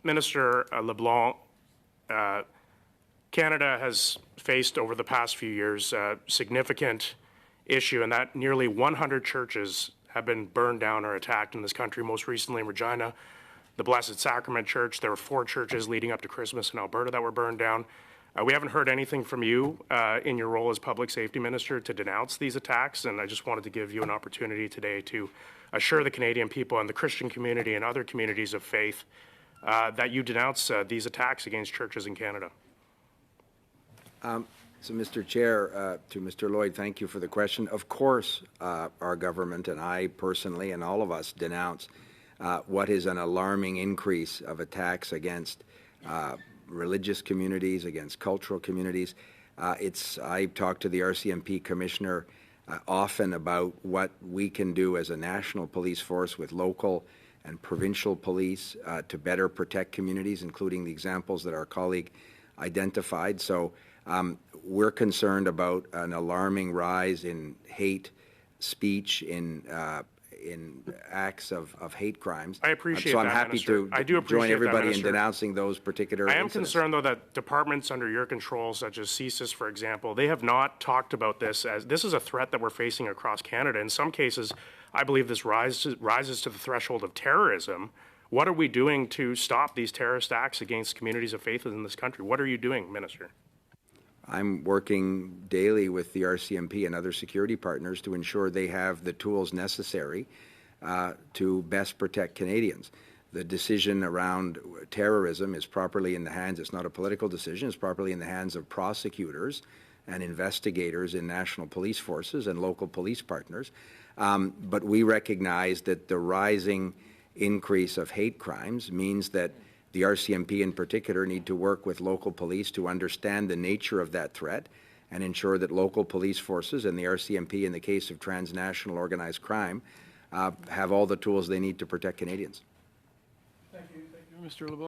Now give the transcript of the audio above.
Minister LeBlanc, Canada has faced over the past few years a significant issue in that nearly 100 churches have been burned down or attacked in this country, most recently in Regina, the Blessed Sacrament Church. There were 4 churches leading up to Christmas in Alberta that were burned down. We haven't heard anything from you in your role as public safety minister to denounce these attacks, and I just wanted to give you an opportunity today to assure the Canadian people and the Christian community and other communities of faith that you denounce these attacks against churches in Canada. So, Mr. Chair, to Mr. Lloyd, thank you for the question. Of course, our government and I personally and all of us denounce what is an alarming increase of attacks against religious communities, against cultural communities. I've talked to the RCMP Commissioner often about what we can do as a national police force with local and provincial police to better protect communities, including the examples that our colleague identified. So we're concerned about an alarming rise in hate speech, in acts of hate crimes. I appreciate that, so I'm happy Minister. to join everybody in denouncing those particular incidents. Concerned, though, that departments under your control, such as CSIS, for example, they have not talked about this as this is a threat that we're facing across Canada. In some cases, I believe this rises to the threshold of terrorism. What are we doing to stop these terrorist acts against communities of faith in this country? What are you doing, Minister? I'm working daily with the RCMP and other security partners to ensure they have the tools necessary to best protect Canadians. The decision around terrorism is properly in the hands, it's not a political decision, it's properly in the hands of prosecutors and investigators in national police forces and local police partners. But we recognize that the rising increase of hate crimes means that the RCMP in particular need to work with local police to understand the nature of that threat and ensure that local police forces and the RCMP in the case of transnational organized crime have all the tools they need to protect Canadians. Thank you, Mr. LeBlanc.